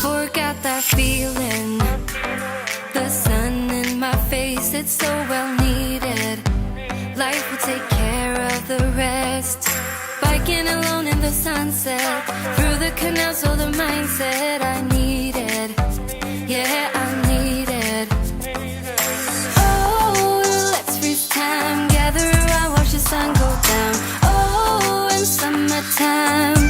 Forgot that feeling. The sun in my face, it's so well needed. Life will take care of the rest. Biking alone in the sunset, through the canal, so the mindset I needed. Yeah, I needed. Oh, let's freeze time, gather around, watch the sun go down. Oh, in summertime.